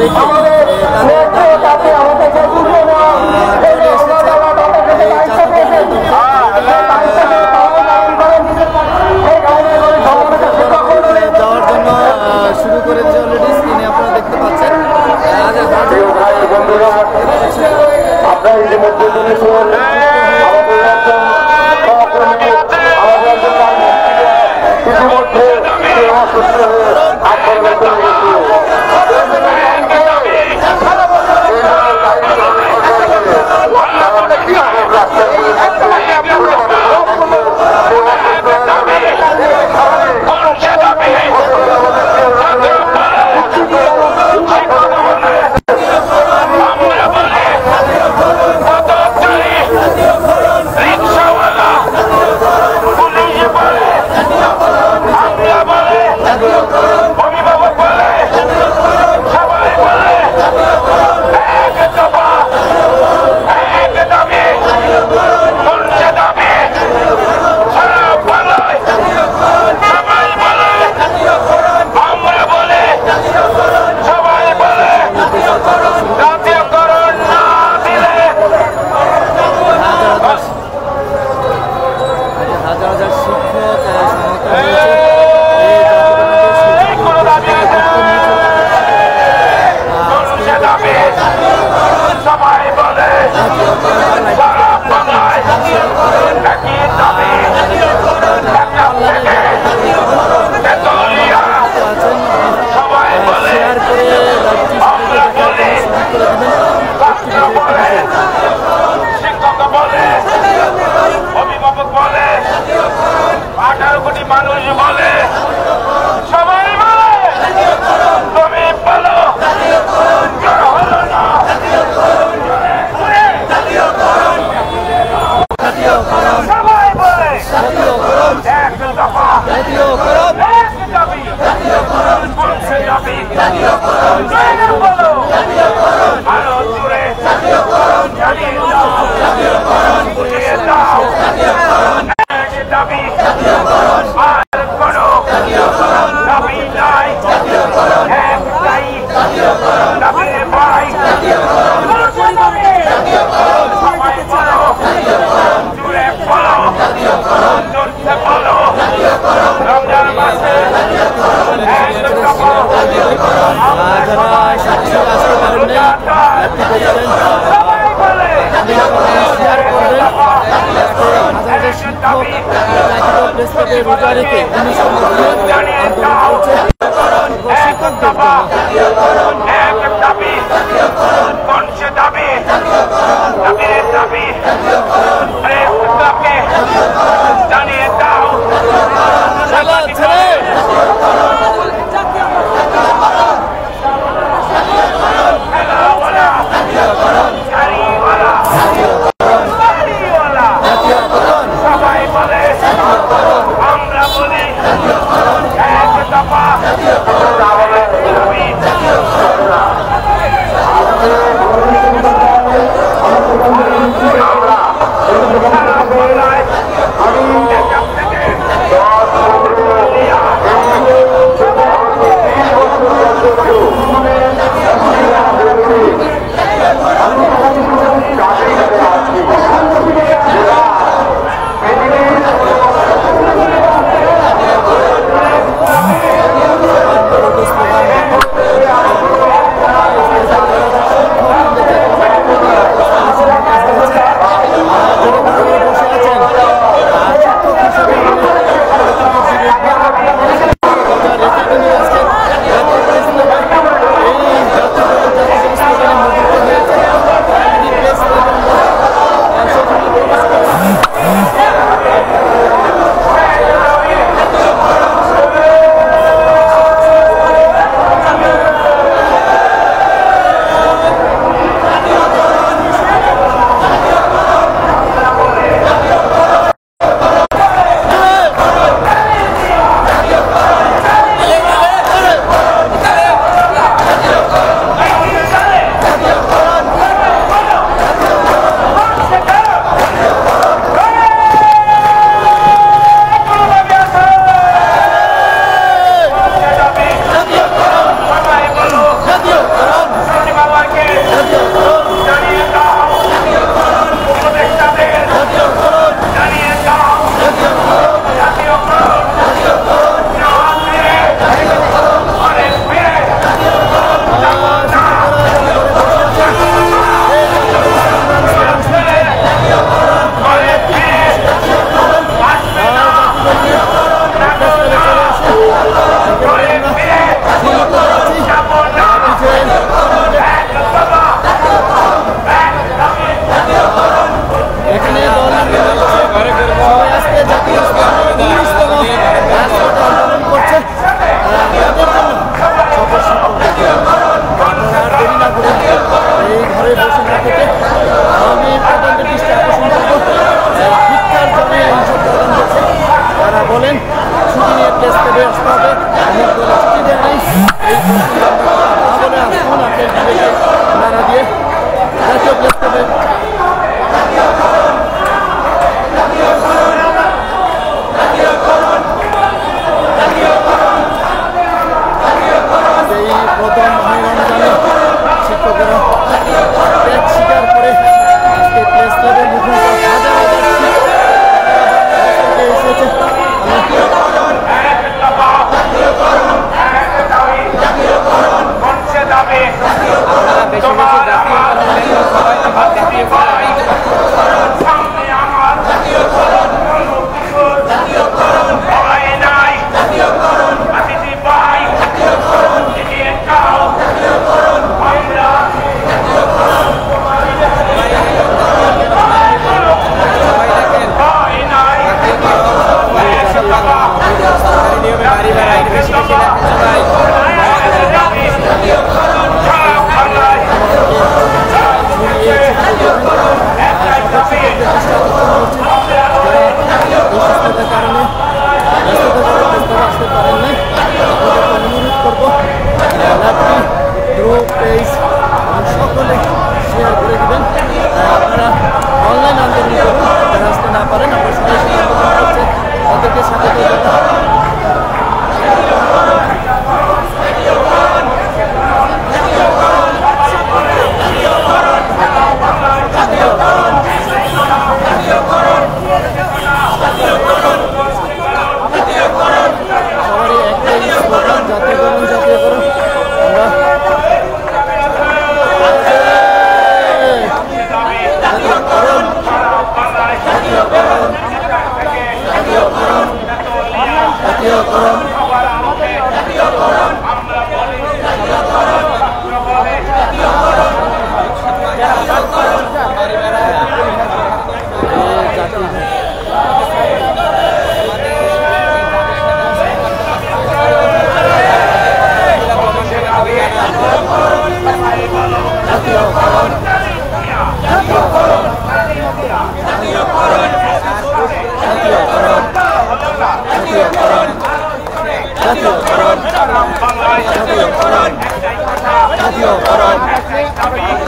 রেখে যাওয়ার জন্য শুরু করেছে অলরেডি। স্ক্রিনে আপনারা দেখতে পাচ্ছেন রোজা রেখে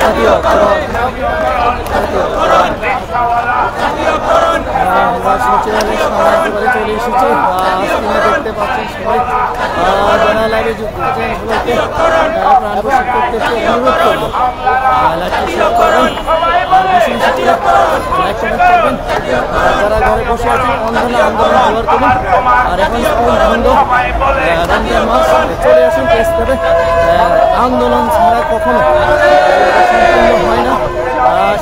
জাতীয়করণ জাতীয়করণ আমরা সচিবালয়ের সামনে একেবারে চলে এসেছি। স্ক্রিনে দেখতে পাচ্ছেন সবাই যারা লাইভে যুক্ত আছেন সবাইকে প্রাণ প্রশিক্ষক করতে অনুরোধ করবো লাইভটি শেয়ার করবেন আর বেশি বেশি লাইক কমেন্ট করবেন। যারা ঘরে বসে আছেন অন্ধনা আন্দোলন জোয়ার করুন। আর এখন স্কুল বন্ধ, রমজান মাস, চলে আসুন প্রেস ক্লাবে। আন্দোলন ছাড়া কখনো সম্পূর্ণ হয় না।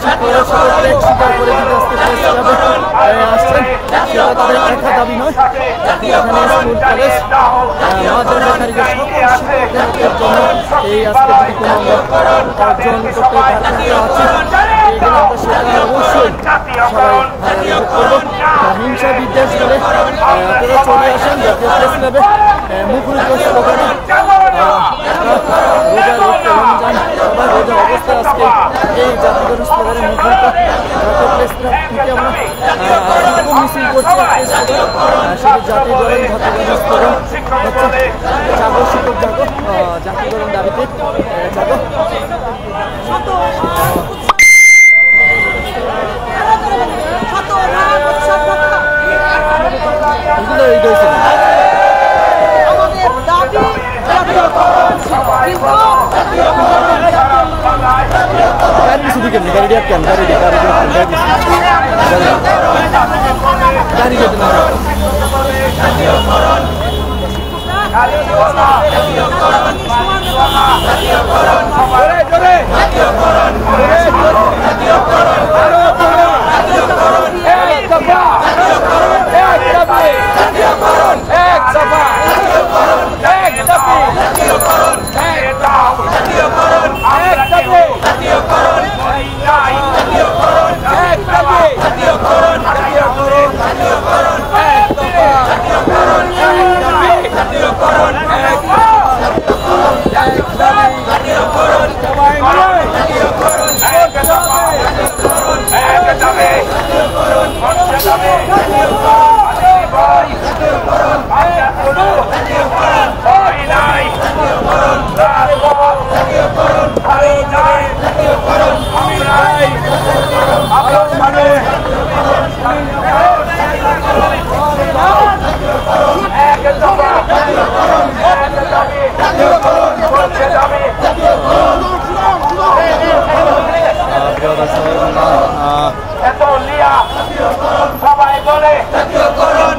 শিক্ষকরা সকলকে স্বীকার করে দিতে আসতে প্রেস ক্লাবে আসছেন, সেটা তাদের একা দাবি নয়। এখানে স্কুল কলেজ মাদ্রাসা কারিগর সকল শিক্ষকদের জন্য এই আজকে যদি কোনো অর্জন করতে ব্যর্থ আছে এইগুলো আমরা সেটা অবশ্যই সবাই করবো। হিংসা বিদ্বেষ করে আপনারা চলে আসেন জাতীয় প্রেস ক্লাবে। মুখরিত স্লোগানে রোজা রক্ত রমজান সবাই রোজা অবস্থায় আজকে এই জাতীয় স্লোগানে মুখরিত জাতীয় প্রেস ক্লাব থেকে আমরা মিছিল করছি। সেটা জাতীয়করণ জাতীয়করণ স্লোগান হচ্ছে জাগো শিক্ষক জাগো, জাতীয়করণ দাবিতে জাগো।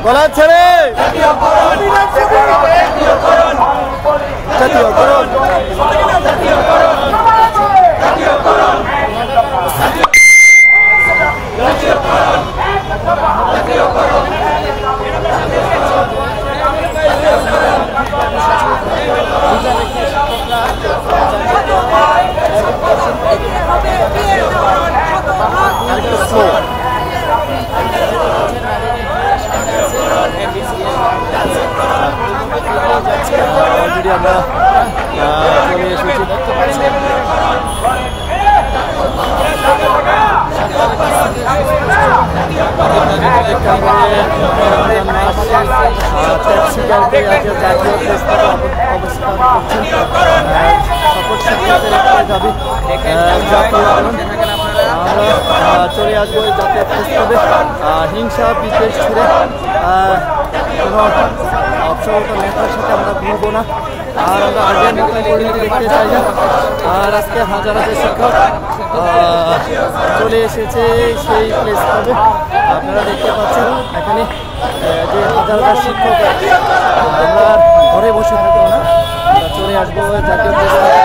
গলা ছেড়ে আমরা চলে এসেছি। চলে আসবো জাতীয় প্রেস ক্লাবে। হিংসা বিদ্বেষ ছেড়ে কোনো অবসরত নেতার সাথে আমরা ঘুরবো না। আর আমরা আগের নতুন পরিণতি দেখতে চাই না। আর আজকে হাজার হাজার শিক্ষক চলে এসেছে সেই প্লেস ক্লাবে। আপনারা দেখতে পাচ্ছেন এখানে যে হাজার হাজার শিক্ষক, আমরা ঘরে বসে থাকবো না, আমরা চলে আসবো জাতীয় প্রেস ক্লাবে।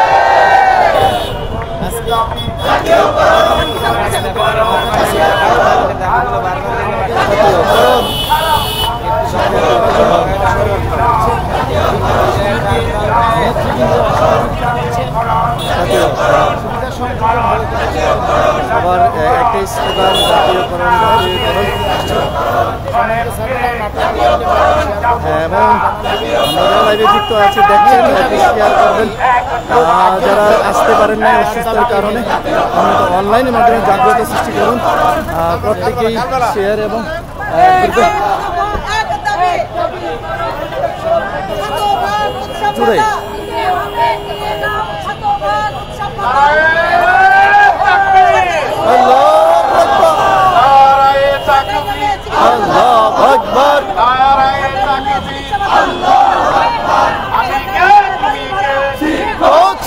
আবার একটাই স্লোগান জাতীয়করণ জাতীয়করণ। এবং আমরা লাইভে যুক্ত আছে দেখছেন, শেয়ার করবেন। যারা আসতে পারেন না অসুস্থতার কারণে অনলাইনের মাধ্যমে জাগ্রত সৃষ্টি করুন। প্রত্যেকেই শেয়ার এবং জুড়ে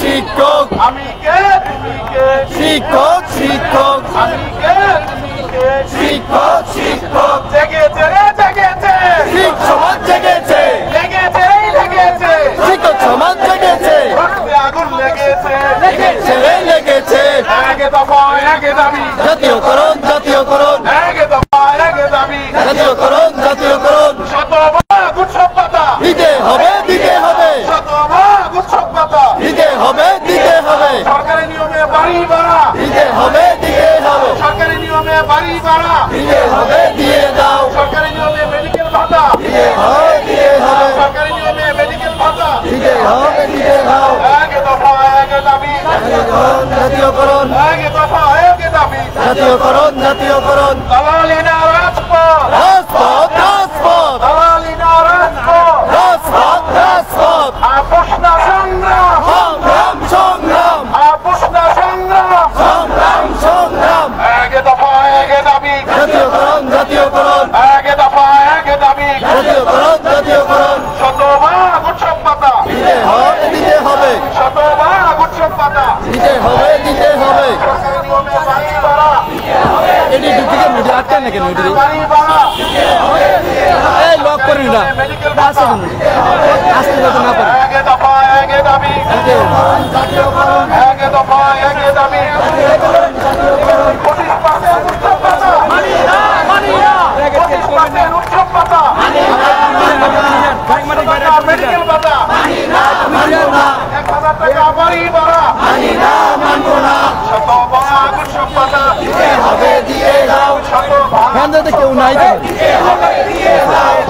শিক্ষক শিক্ষক শিক্ষক শিক্ষক জেগেছে রে জেগেছে শিক্ষক সমাজ জেগেছে লেগেছে লেগেছে শিক্ষক সমাজ জেগেছে আগুন লেগেছে লেগেছে লেগেছে আগে দফা আগে দাবি জাতীয়করণ জাতীয়করণ আগে দফা আগে দাবি জাতীয়করণ জাতীয়করণ শতভাগ উৎসব পাতা দিতে হবে শতভাগ উৎসব পাতা দিতে হবে সরকারি নিয়মে বাড়ি ভাড়া দিতে হবে সরকারি নিয়মে বাড়ি ভাড়া দিতে হবে দিয়ে দাও সরকারি নিয়মে মেডিকেল ভাতা দিতে হবে সরকারি নিয়মে মেডিকেল ভাতা দিতে দাও আগে দফা আগে দাবি জাতীয়করণ আগে দফা আগে দাবি জাতীয়করণ দালালি না রাজপথ দালালি না রাজপথ আপোষ না সংগ্রাম আপোষ না সংগ্রাম আগে দফা আগে দাবি জাতীয়করণ আগে দফা আগে দাবি জাতীয়করণ শতভাগ উৎসব পাতা দিতে হবে শতভাগ উৎসব পাতা দিতে হবে সরকারি নিয়মে বাড়ি ভাড়া এটি দুদিকে মিডিয়া আটকায় না কেন বাড়ি ভাড়া এই লক করি না আসতে না পারে আগে দফা আগে দাবি জাতীয়করণ আগে দফা আগে দাবি 25% উৎসব পাতা মানি না 25% উৎসব পাতা মানি না মেডিকেল ভাতা মানি না 1000 টাকা বাড়ি ভাড়া মানি না মানবো না শতভাগ উৎসব পাতা দিতে হবে দিয়ে দাও শতভাগ কেউ নাই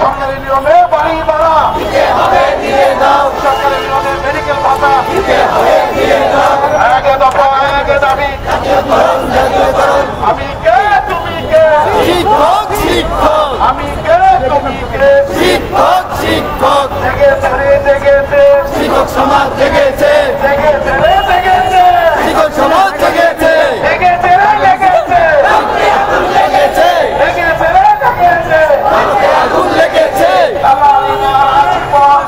সরকারি নিয়মে বাড়ি ভাড়া দিতে হবে দিয়ে দাও সরকারি নিয়মে মেডিকেল ভাতা দিতে হবে দিয়ে দাও আগে দফা আগে দাবি আমি কে তুমি কে শিক্ষক আমি কে তুমি কে শিক্ষক জেগেছে শিক্ষক সমাজ জেগেছে শিক্ষক সমাজ জেগেছে আগুন লেগেছে দালালি না রাজপথ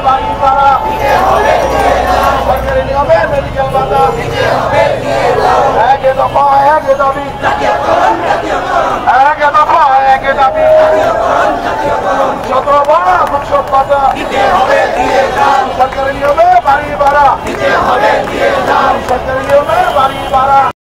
বাড়ি ভাড়া সরকারি নিয়মে মেডিকেল ভাতা এক দফা এক দাবি এক দফা এক দাবি শতবার ভূষণ ভাতা সরকারি নিয়মে বাড়ি ভাড়া সরকারি নিয়মে বাড়ি ভাড়া